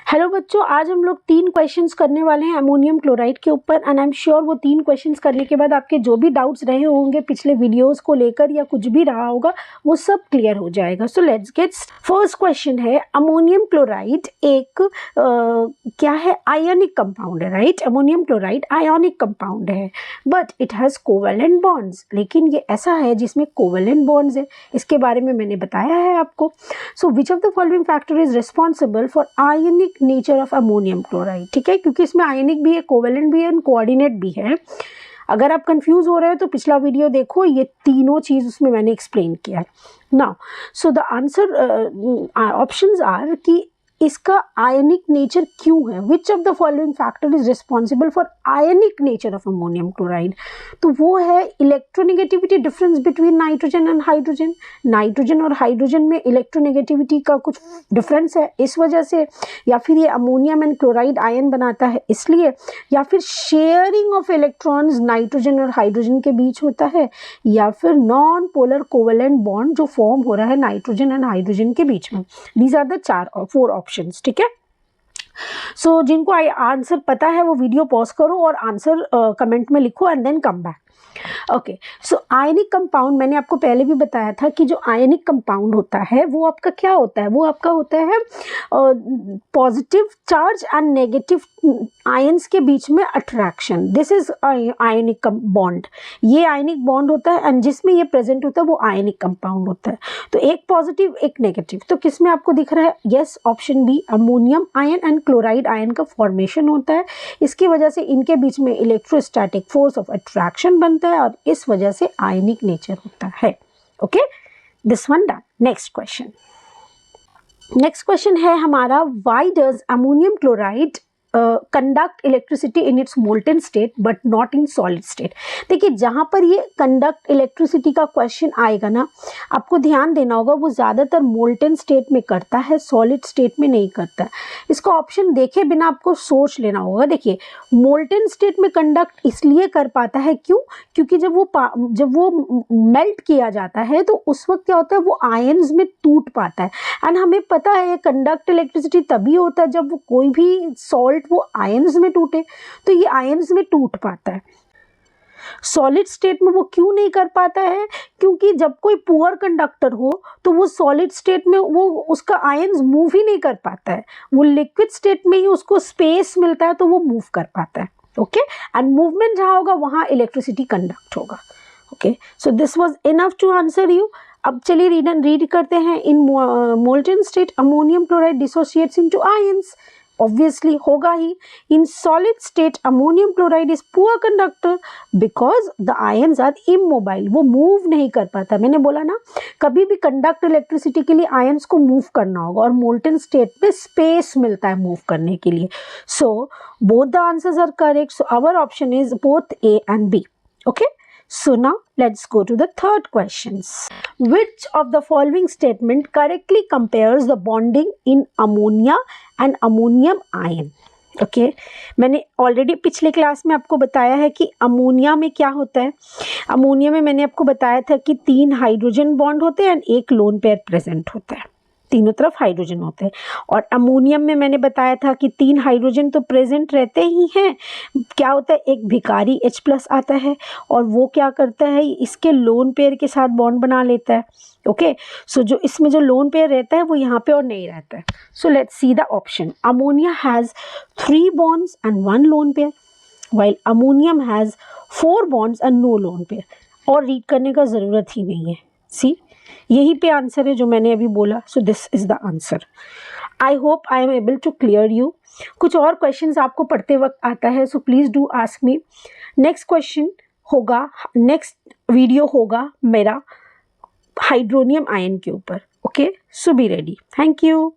Hello बच्चों, आज हम लोग 3 क्वेश्चंस करने वाले हैं अमोनियम क्लोराइड के ऊपर एंड आई एम श्योर वो 3 क्वेश्चंस करने के बाद आपके जो भी डाउट्स रहे होंगे पिछले वीडियोस को लेकर या कुछ भी रहा होगा वो सब क्लियर हो जाएगा। So let's get first question है, अमोनियम क्लोराइड एक क्या है? आयनिक कंपाउंड है, right? Ammonium chloride ionic compound है but it has covalent bonds. लेकिन ये ऐसा है जिसमें कोवेलेंट बॉन्ड्स है, इसके बारे में मैंने बताया है आपको। So which of the following factor is responsible for ionic nature of ammonium chloride? ठीक है, क्योंकि इसमें आयनिक भी है, कोवेलेंट भी है और कोऑर्डिनेट भी है। अगर आप कंफ्यूज हो रहे हो तो पिछला वीडियो देखो, ये तीनों चीज उसमें मैंने एक्सप्लेन किया है। Now so the answer options are कि इसका आयनिक नेचर क्यों है, which of the following factor is responsible for ionic nature of ammonium chloride? तो वो है electronegativity difference between nitrogen and hydrogen. Nitrogen और हाइड्रोजन में इलेक्ट्रोनेगेटिविटी का कुछ डिफरेंस है इस वजह से, या फिर ये अमोनियम एंड क्लोराइड आयन बनाता है इसलिए, या फिर शेयरिंग ऑफ इलेक्ट्रॉन्स नाइट्रोजन और हाइड्रोजन के बीच होता है, या फिर नॉन पोलर कोवेलेंट बॉन्ड जो फॉर्म हो रहा है नाइट्रोजन एंड हाइड्रोजन के बीच में। These are the 4 options. ठीक है, सो जिनको आंसर पता है वो वीडियो पॉज करो और आंसर कमेंट में लिखो and then come back. Okay, so ionic compound मैंने आपको पहले भी बताया था कि जो आयनिक कंपाउंड होता है वो आपका क्या होता है? वो आपका होता है positive charge and negative ions के बीच में attraction. This is ionic bond. ये आयनिक बॉन्ड होता है एंड जिसमें ये प्रेजेंट होता है वो आयनिक कंपाउंड होता है। तो एक पॉजिटिव एक नेगेटिव, तो किस में आपको दिख रहा है? Yes, option B, ammonium ion and chloride ion का फॉर्मेशन होता है। इसकी वजह से इनके बीच में इलेक्ट्रोस्टैटिक फोर्स ऑफ अट्रैक्शन बनता है और इस वजह से आयनिक नेचर होता है। Okay, this one done. Next question है हमारा, why does ammonium chloride conduct electricity in its molten state but not in solid state? देखिए, जहां पर ये कंडक्ट इलेक्ट्रिसिटी का क्वेश्चन आएगा ना, आपको ध्यान देना होगा वो ज्यादातर मोल्टेन स्टेट में करता है, सॉलिड स्टेट में नहीं करता है। इसका ऑप्शन देखे बिना आपको सोच लेना होगा। देखिए, मोल्टेन स्टेट में कंडक्ट इसलिए कर पाता है, क्यों? क्योंकि जब वो मेल्ट किया जाता है तो उस वक्त क्या होता है, वो आयंस में टूट पाता है। एंड हमें पता है कंडक्ट इलेक्ट्रिसिटी तभी होता है जब वो कोई भी सॉल्ट वो आयंस में टूटे, तो ये आयंस में टूट पाता है। सॉलिड स्टेट में वो क्यों नहीं कर पाता है? क्योंकि जब कोई पुअर कंडक्टर हो तो वो सॉलिड स्टेट में वो उसका आयंस मूव ही नहीं कर पाता है, वो लिक्विड स्टेट में ही उसको स्पेस मिलता है तो वो मूव कर पाता है। ओके, एंड मूवमेंट जहां होगा वहां इलेक्ट्रिसिटी कंडक्ट होगा। Okay, so this was enough to answer you. अब चलिए रीड करते हैं। In molten state ammonium chloride dissociates into ions. Obviously होगा ही। In solid state ammonium chloride is poor conductor because the ions are immobile, वो move नहीं कर पाता। मैंने बोला ना, कभी भी कंडक्ट इलेक्ट्रिसिटी के लिए आयंस को मूव करना होगा और मोल्टेन स्टेट में स्पेस मिलता है मूव करने के लिए। So both the answers are correct, so our option is both A and B. Okay, so now let's go to the third questions. Which of the following statement correctly compares the bonding in ammonia and ammonium ion? Okay, मैंने already पिछले class में आपको बताया है कि ammonia में क्या होता है। अमोनिया में मैंने आपको बताया था कि 3 हाइड्रोजन बॉन्ड होते हैं एंड 1 लोन पेयर प्रेजेंट होता है, तीनों तरफ हाइड्रोजन होते हैं। और अमोनियम में मैंने बताया था कि 3 हाइड्रोजन तो प्रेजेंट रहते ही हैं, क्या होता है, एक भिकारी H+ आता है और वो क्या करता है, इसके लोन पेयर के साथ बॉन्ड बना लेता है। ओके, सो जो इसमें जो लोन पेयर रहता है वो यहाँ पे और नहीं रहता है। So let's see the option. Ammonia has 3 bonds and 1 lone pair while ammonium has 4 bonds and no lone pair. और रीड करने का ज़रूरत ही नहीं है, सी यही पे आंसर है जो मैंने अभी बोला। So this is the answer. I hope I am able to clear you. कुछ और क्वेश्चंस आपको पढ़ते वक्त आता है, so please do ask me. Next question होगा, नेक्स्ट वीडियो होगा मेरा हाइड्रोनियम आयन के ऊपर। Okay, so be ready. Thank you.